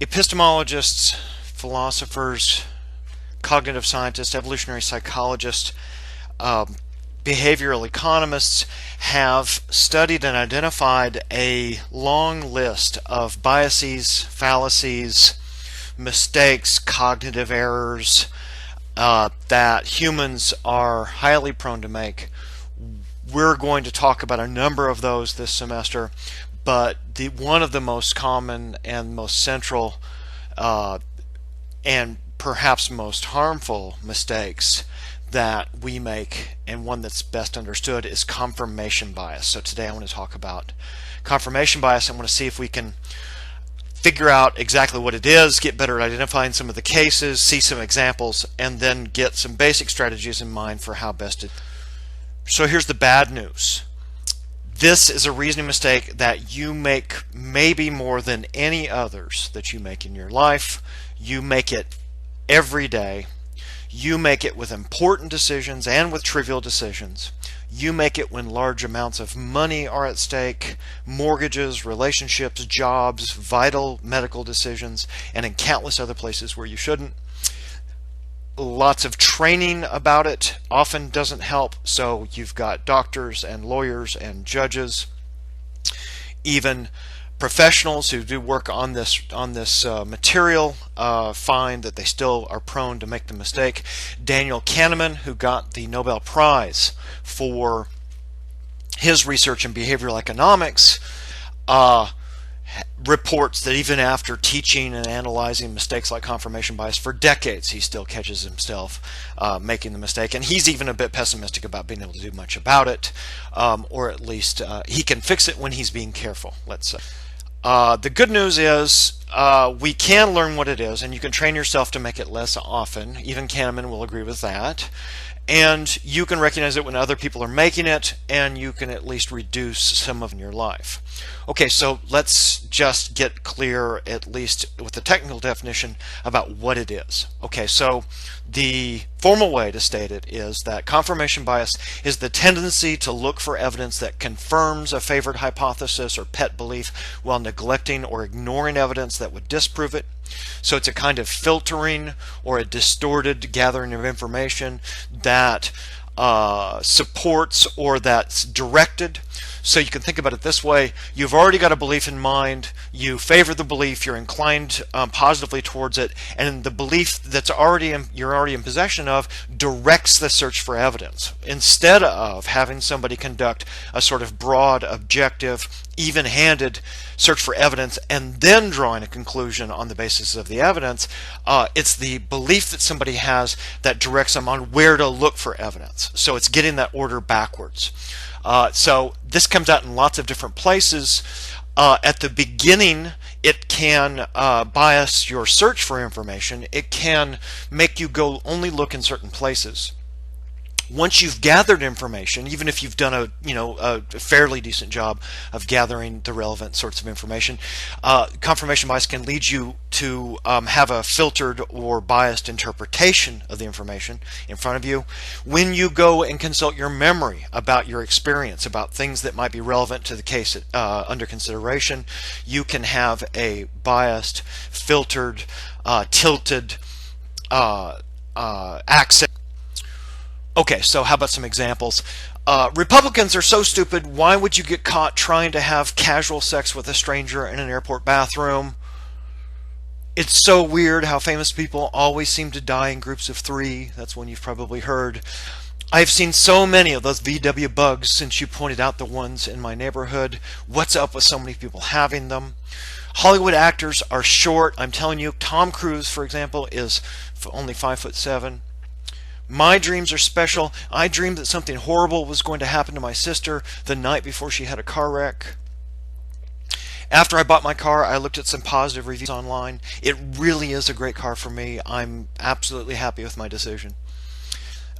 Epistemologists, philosophers, cognitive scientists, evolutionary psychologists, um, behavioral economists have studied and identified a long list of biases, fallacies, mistakes, cognitive errors that humans are highly prone to make. We're going to talk about a number of those this semester, but one of the most common and most central uh, and perhaps most harmful mistakes that we make, and one that's best understood, is confirmation bias. So today I want to talk about confirmation bias. I want to see if we can figure out exactly what it is, get better at identifying some of the cases, see some examples, and then get some basic strategies in mind for how best to. So here's the bad news. This is a reasoning mistake that you make maybe more than any others that you make in your life. You make it every day. You make it with important decisions and with trivial decisions. You make it when large amounts of money are at stake, mortgages, relationships, jobs, vital medical decisions, and in countless other places where you shouldn't. Lots of training about it often doesn't help, so you've got doctors and lawyers and judges, even professionals who do work on this material find that they still are prone to make the mistake. Daniel Kahneman, who got the Nobel Prize for his research in behavioral economics, reports that even after teaching and analyzing mistakes like confirmation bias for decades, he still catches himself making the mistake, and he's even a bit pessimistic about being able to do much about it, or at least he can fix it when he's being careful, let's say. The good news is we can learn what it is, and you can train yourself to make it less often. Even Kahneman will agree with that. And you can recognize it when other people are making it, and you can at least reduce some of it in your life. Okay, so let's just get clear, at least with the technical definition, about what it is. Okay, so the formal way to state it is that confirmation bias is the tendency to look for evidence that confirms a favored hypothesis or pet belief while neglecting or ignoring evidence that would disprove it. So it's a kind of filtering or a distorted gathering of information that supports or that's directed. So you can think about it this way: you've already got a belief in mind, you favor the belief, you're inclined positively towards it, and the belief that's you're already in possession of directs the search for evidence, instead of having somebody conduct a sort of broad, objective, even-handed search for evidence and then drawing a conclusion on the basis of the evidence. It's the belief that somebody has that directs them on where to look for evidence. So it's getting that order backwards. So this comes out in lots of different places. At the beginning, it can bias your search for information. It can make you go only look in certain places. Once you've gathered information, even if you've done a fairly decent job of gathering the relevant sorts of information, confirmation bias can lead you to have a filtered or biased interpretation of the information in front of you. When you go and consult your memory about your experience, about things that might be relevant to the case under consideration, you can have a biased, filtered, tilted access. Okay, so how about some examples? Republicans are so stupid, why would you get caught trying to have casual sex with a stranger in an airport bathroom? It's so weird how famous people always seem to die in groups of 3. That's one you've probably heard. I've seen so many of those VW bugs since you pointed out the ones in my neighborhood. What's up with so many people having them? Hollywood actors are short. I'm telling you, Tom Cruise, for example, is only 5'7". My dreams are special. I dreamed that something horrible was going to happen to my sister the night before she had a car wreck. After I bought my car, I looked at some positive reviews online. It really is a great car for me. I'm absolutely happy with my decision.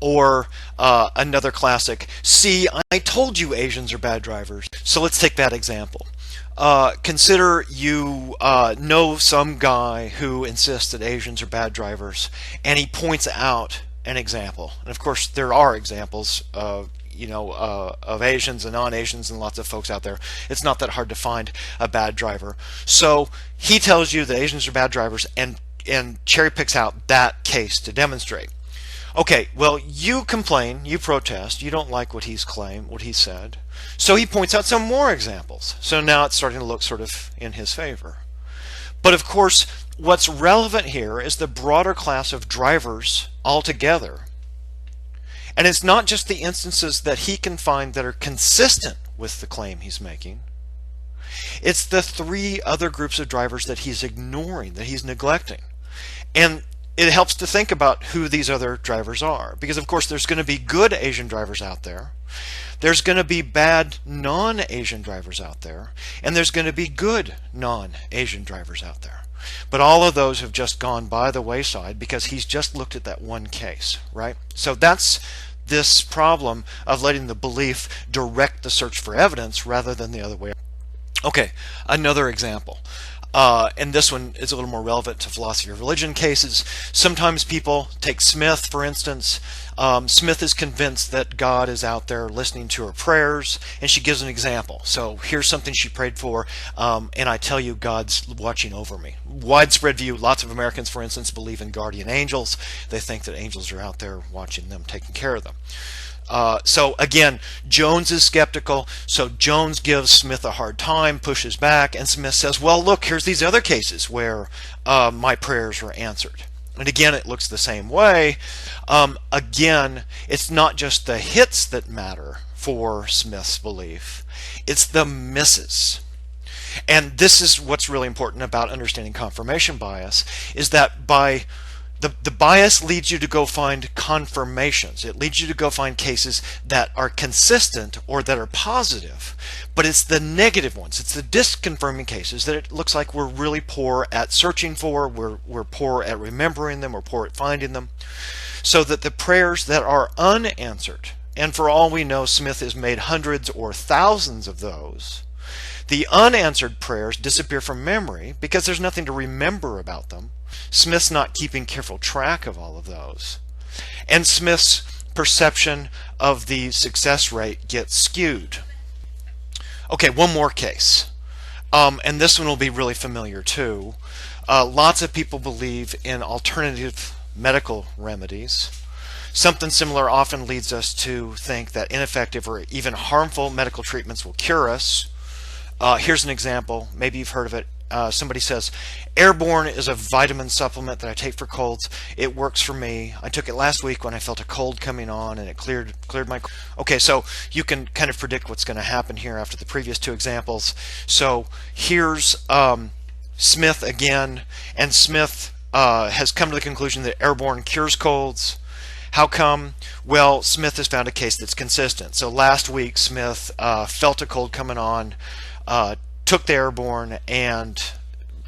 Or another classic, see, I told you Asians are bad drivers. So let's take that example. Consider you know some guy who insists that Asians are bad drivers, and he points out an example. And of course there are examples of Asians and non-Asians and lots of folks out there. It's not that hard to find a bad driver. So he tells you that Asians are bad drivers and cherry picks out that case to demonstrate. Okay, well, you complain, you protest, you don't like what he's claimed, what he said. So he points out some more examples. So now it's starting to look sort of in his favor. But of course, what's relevant here is the broader class of drivers altogether. And it's not just the instances that he can find that are consistent with the claim he's making. It's the three other groups of drivers that he's ignoring, that he's neglecting. And it helps to think about who these other drivers are. Because of course there's going to be good Asian drivers out there. There's going to be bad non-Asian drivers out there. And there's going to be good non-Asian drivers out there. But all of those have just gone by the wayside because he's just looked at that one case, right? So that's this problem of letting the belief direct the search for evidence rather than the other way. Okay, another example. And this one is a little more relevant to philosophy of religion cases. Sometimes people take Smith, for instance. Smith is convinced that God is out there listening to her prayers, and she gives an example. So here's something she prayed for, and I tell you God's watching over me. Widespread view, lots of Americans, for instance, believe in guardian angels. They think that angels are out there watching them, taking care of them. So again, Jones is skeptical, so Jones gives Smith a hard time, pushes back, and Smith says, well, look, here's these other cases where my prayers were answered. And again, it looks the same way. Again, it's not just the hits that matter for Smith's belief, it's the misses. And this is what's really important about understanding confirmation bias, is that by the bias leads you to go find confirmations. It leads you to go find cases that are consistent or that are positive. But it's the negative ones, it's the disconfirming cases that it looks like we're really poor at searching for, we're poor at remembering them, we're poor at finding them. So that the prayers that are unanswered, and for all we know Smith has made hundreds or thousands of those, the unanswered prayers disappear from memory because there's nothing to remember about them. Smith's not keeping careful track of all of those. And Smith's perception of the success rate gets skewed. Okay, one more case. And this one will be really familiar too. Lots of people believe in alternative medical remedies. Something similar often leads us to think that ineffective or even harmful medical treatments will cure us. Here's an example. Maybe you've heard of it. Somebody says, Airborne is a vitamin supplement that I take for colds. It works for me. I took it last week when I felt a cold coming on and it cleared my cold. Okay, so you can kind of predict what's going to happen here after the previous two examples. So here's Smith again, and Smith has come to the conclusion that Airborne cures colds. How come? Well, Smith has found a case that's consistent. So last week Smith felt a cold coming on, took the Airborne, and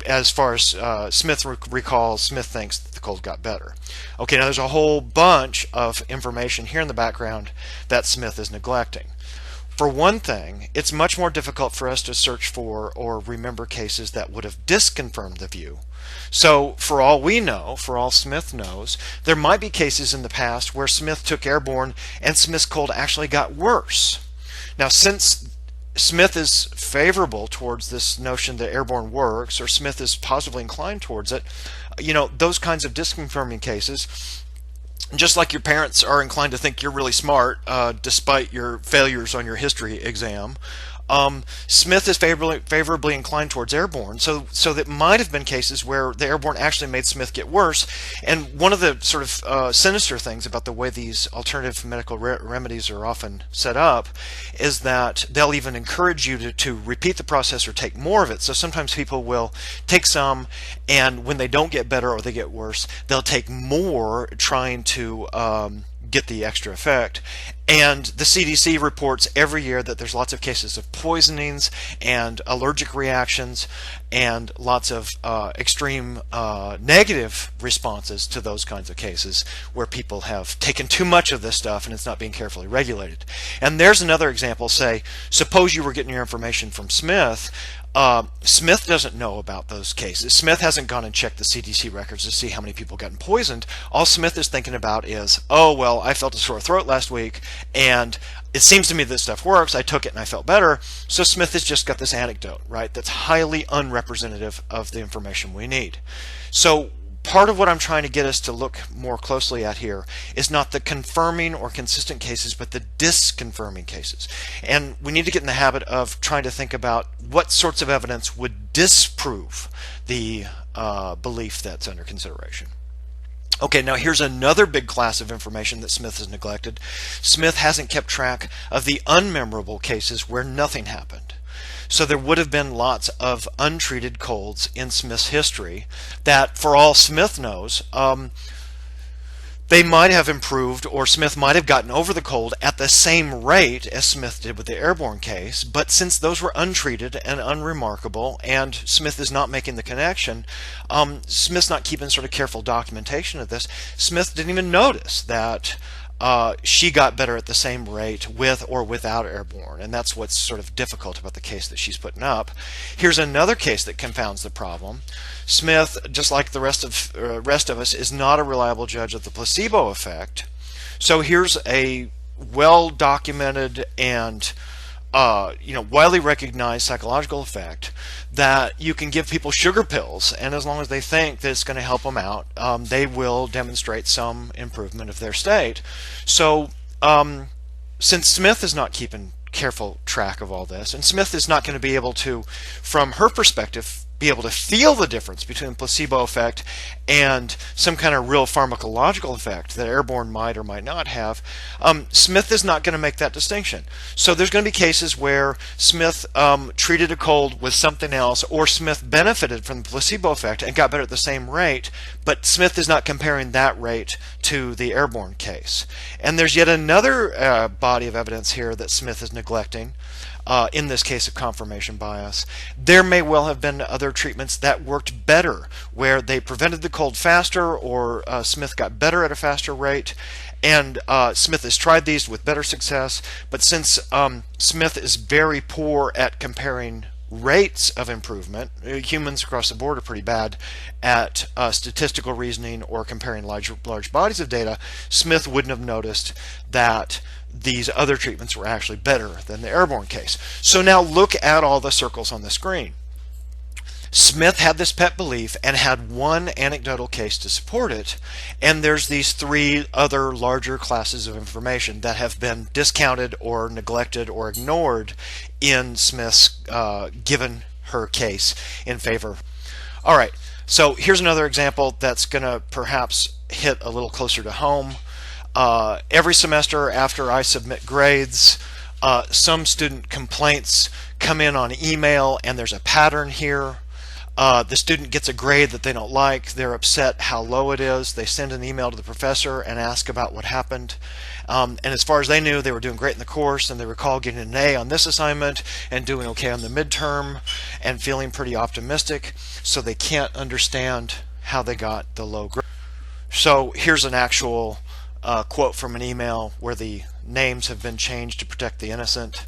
as far as Smith recalls, Smith thinks that the cold got better. Okay, now there's a whole bunch of information here in the background that Smith is neglecting. For one thing, it's much more difficult for us to search for or remember cases that would have disconfirmed the view. So for all we know, for all Smith knows, there might be cases in the past where Smith took Airborne and Smith's cold actually got worse. Now, since Smith is favorable towards this notion that Airborne works, or Smith is positively inclined towards it, those kinds of disconfirming cases, just like your parents are inclined to think you're really smart despite your failures on your history exam, Smith is favorably inclined towards Airborne, so that might have been cases where the Airborne actually made Smith get worse. And one of the sort of sinister things about the way these alternative medical remedies are often set up is that they'll even encourage you to repeat the process or take more of it. So sometimes people will take some, and when they don't get better or they get worse, they'll take more, trying to get the extra effect. And the CDC reports every year that there's lots of cases of poisonings and allergic reactions and lots of extreme negative responses to those kinds of cases where people have taken too much of this stuff and it's not being carefully regulated. And there's another example. Say, suppose you were getting your information from Smith. Smith doesn't know about those cases. Smith hasn't gone and checked the CDC records to see how many people gotten poisoned. All Smith is thinking about is, oh, well, I felt a sore throat last week And it seems to me this stuff works. I took it and I felt better. So Smith has just got this anecdote, right, that's highly unrepresentative of the information we need. So part of what I'm trying to get us to look more closely at here is not the confirming or consistent cases, but the disconfirming cases. And we need to get in the habit of trying to think about what sorts of evidence would disprove the belief that's under consideration. Okay, now here's another big class of information that Smith has neglected. Smith hasn't kept track of the unmemorable cases where nothing happened. So there would have been lots of untreated colds in Smith's history that, for all Smith knows, they might have improved, or Smith might have gotten over the cold at the same rate as Smith did with the airborne case. But since those were untreated and unremarkable, and Smith is not making the connection, Smith's not keeping sort of careful documentation of this. Smith didn't even notice that she got better at the same rate with or without airborne, and that's what's sort of difficult about the case that she's putting up. Here's another case that confounds the problem. Smith, just like the rest of us, is not a reliable judge of the placebo effect. So here's a well-documented and widely recognized psychological effect that you can give people sugar pills, and as long as they think that it's going to help them out, they will demonstrate some improvement of their state. So since Smith is not keeping careful track of all this, and Smith is not going to be able to, from her perspective, be able to feel the difference between the placebo effect and some kind of real pharmacological effect that airborne might or might not have, Smith is not going to make that distinction. So there's going to be cases where Smith treated a cold with something else, or Smith benefited from the placebo effect and got better at the same rate, but Smith is not comparing that rate to the airborne case. And there's yet another body of evidence here that Smith is neglecting. In this case of confirmation bias, there may well have been other treatments that worked better, where they prevented the cold faster, or Smith got better at a faster rate, and Smith has tried these with better success. But since Smith is very poor at comparing rates of improvement, humans across the board are pretty bad at statistical reasoning or comparing large bodies of data, Smith wouldn't have noticed that these other treatments were actually better than the airborne case. So now look at all the circles on the screen. Smith had this pet belief and had one anecdotal case to support it, and there's these three other larger classes of information that have been discounted or neglected or ignored in Smith's given her case in favor. All right, so here's another example that's going to perhaps hit a little closer to home. Every semester after I submit grades, some student complaints come in on email, and there's a pattern here. The student gets a grade that they don't like. They're upset how low it is. They send an email to the professor and ask about what happened. And as far as they knew, they were doing great in the course, and they recall getting an A on this assignment and doing okay on the midterm and feeling pretty optimistic. So they can't understand how they got the low grade. So here's an actual quote from an email where the names have been changed to protect the innocent.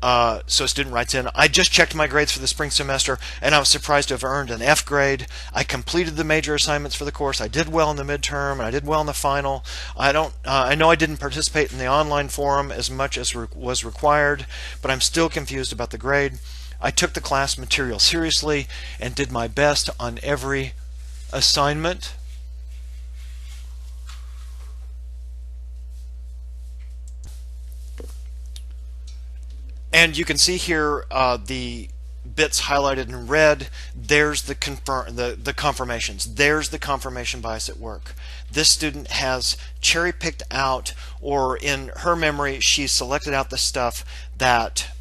So a student writes in, I just checked my grades for the spring semester, and I was surprised to have earned an F grade. I completed the major assignments for the course. I did well in the midterm, and I did well in the final. I know I didn't participate in the online forum as much as was required, but I'm still confused about the grade. I took the class material seriously and did my best on every assignment. And you can see here the bits highlighted in red. There's the confirmations. There's the confirmation bias at work. This student has cherry-picked out, or in her memory, she's selected out the stuff that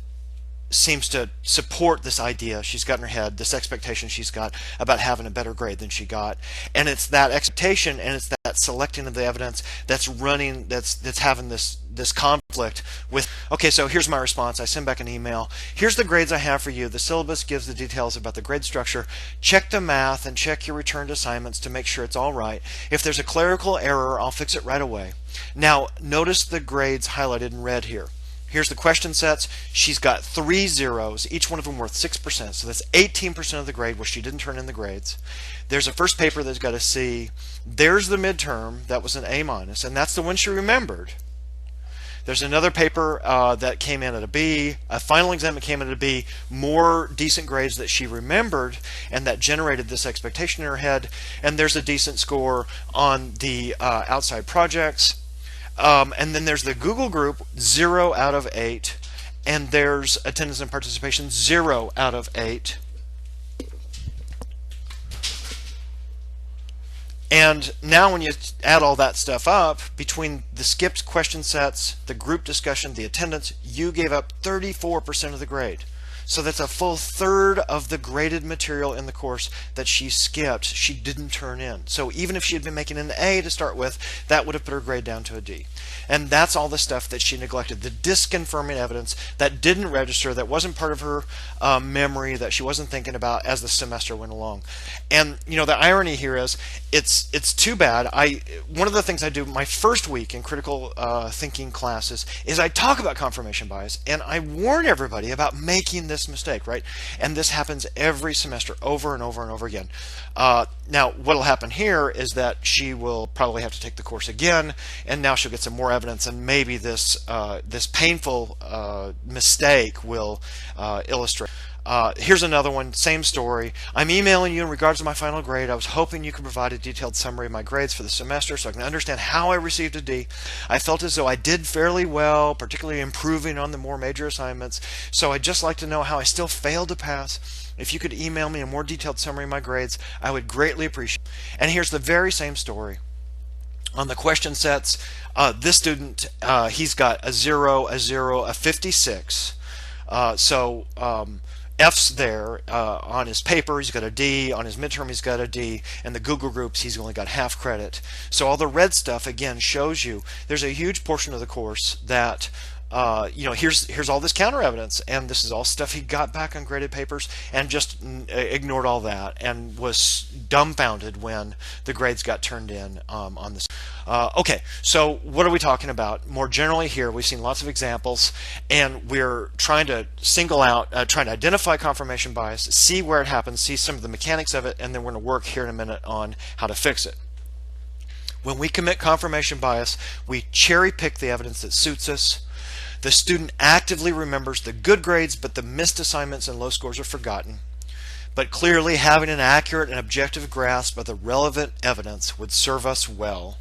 seems to support this idea she's got in her head, this expectation she's got about having a better grade than she got. And it's that expectation, and it's that selecting of the evidence that's running, that's having this conflict with, okay, so here's my response. I send back an email. Here's the grades I have for you. The syllabus gives the details about the grade structure. Check the math and check your returned assignments to make sure it's all right. If there's a clerical error, I'll fix it right away. Now, notice the grades highlighted in red here. Here's the question sets. She's got 3 zeros, each one of them worth 6%. So that's 18% of the grade where she didn't turn in the grades. There's a first paper that's got a C. There's the midterm that was an A-, and that's the one she remembered. There's another paper that came in at a B, a final exam that came in at a B, more decent grades that she remembered, and that generated this expectation in her head. And there's a decent score on the outside projects. And then there's the Google group, 0 out of 8. And there's attendance and participation, 0 out of 8. And now when you add all that stuff up, between the skipped question sets, the group discussion, the attendance, you gave up 34% of the grade. So that's a full third of the graded material in the course that she skipped, she didn't turn in. So even if she had been making an A to start with, that would have put her grade down to a D. And that's all the stuff that she neglected, the disconfirming evidence that didn't register, that wasn't part of her memory, that she wasn't thinking about as the semester went along. And you know, the irony here is, it's too bad. One of the things I do my first week in critical thinking classes is I talk about confirmation bias, and I warn everybody about making this mistake, right? And this happens every semester, over and over and over again. Now, what'll happen here is that she will probably have to take the course again, and now she'll get some more evidence, and maybe this this painful mistake will illustrate. Here's another one, same story. I'm emailing you in regards to my final grade. I was hoping you could provide a detailed summary of my grades for the semester so I can understand how I received a D. I felt as though I did fairly well, particularly improving on the more major assignments. So I'd just like to know how I still failed to pass. If you could email me a more detailed summary of my grades, I would greatly appreciate it. And here's the very same story. On the question sets, this student, he's got a 0, a 0, a 56. F's there on his paper, he's got a D, on his midterm he's got a D, and the Google groups he's only got half credit. So all the red stuff again shows you there's a huge portion of the course that you know, here's all this counter evidence, and this is all stuff he got back on graded papers and just ignored all that and was dumbfounded when the grades got turned in on this. Okay, so what are we talking about? More generally here, we've seen lots of examples, and we're trying to single out, trying to identify confirmation bias, see where it happens, see some of the mechanics of it, and then we're going to work here in a minute on how to fix it. When we commit confirmation bias, we cherry pick the evidence that suits us. The student actively remembers the good grades, but the missed assignments and low scores are forgotten. But clearly, having an accurate and objective grasp of the relevant evidence would serve us well.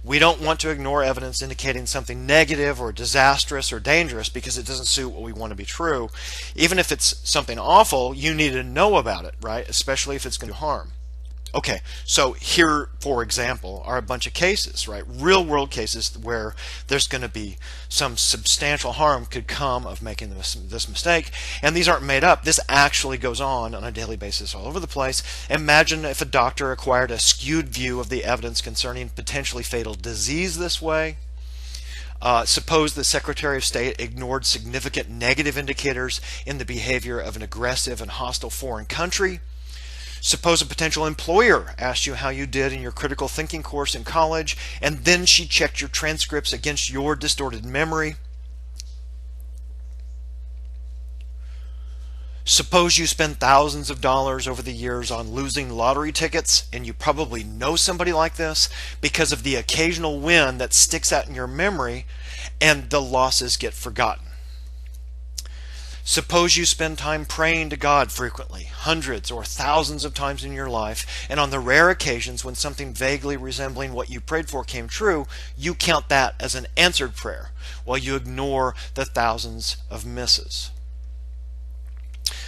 We don't want to ignore evidence indicating something negative or disastrous or dangerous because it doesn't suit what we want to be true. Even if it's something awful, you need to know about it, right? Especially if it's going to harm. Okay, so here, for example, are a bunch of cases, right? Real world cases where there's going to be some substantial harm could come of making this mistake. And these aren't made up. This actually goes on a daily basis all over the place. Imagine if a doctor acquired a skewed view of the evidence concerning potentially fatal disease this way. Suppose the Secretary of State ignored significant negative indicators in the behavior of an aggressive and hostile foreign country. Suppose a potential employer asked you how you did in your critical thinking course in college, and then she checked your transcripts against your distorted memory. Suppose you spend thousands of dollars over the years on losing lottery tickets, and you probably know somebody like this because of the occasional win that sticks out in your memory, and the losses get forgotten. Suppose you spend time praying to God frequently, hundreds or thousands of times in your life, and on the rare occasions when something vaguely resembling what you prayed for came true, you count that as an answered prayer, while you ignore the thousands of misses.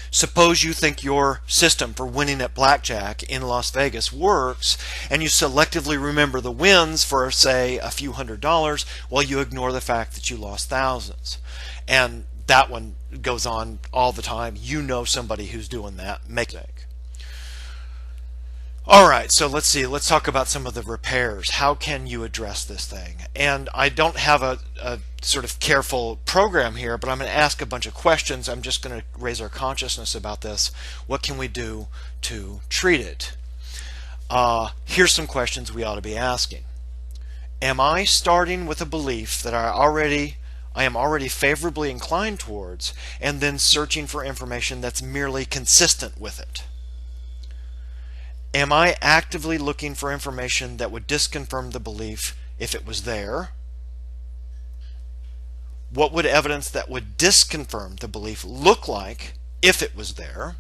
Suppose you think your system for winning at blackjack in Las Vegas works, and you selectively remember the wins for, say, a few $100s, while you ignore the fact that you lost thousands. And that one goes on all the time. You know somebody who's doing that. Make a mistake. All right, so let's see. Let's talk about some of the repairs. How can you address this thing? And I don't have a sort of careful program here, but I'm going to ask a bunch of questions. I'm just going to raise our consciousness about this. What can we do to treat it? Here's some questions we ought to be asking. Am I starting with a belief that I am already favorably inclined towards, and then searching for information that's merely consistent with it? Am I actively looking for information that would disconfirm the belief if it was there? What would evidence that would disconfirm the belief look like if it was there?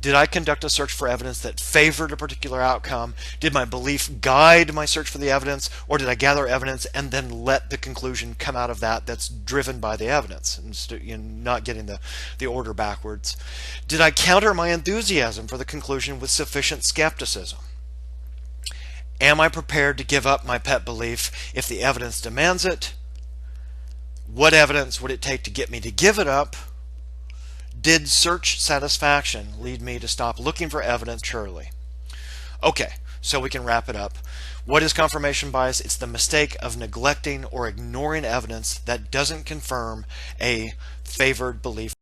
Did I conduct a search for evidence that favored a particular outcome? Did my belief guide my search for the evidence, or did I gather evidence and then let the conclusion come out of that that's driven by the evidence, and not getting the order backwards? Did I counter my enthusiasm for the conclusion with sufficient skepticism? Am I prepared to give up my pet belief if the evidence demands it? What evidence would it take to get me to give it up? Did search satisfaction lead me to stop looking for evidence purely? Okay, so we can wrap it up. What is confirmation bias? It's the mistake of neglecting or ignoring evidence that doesn't confirm a favored belief.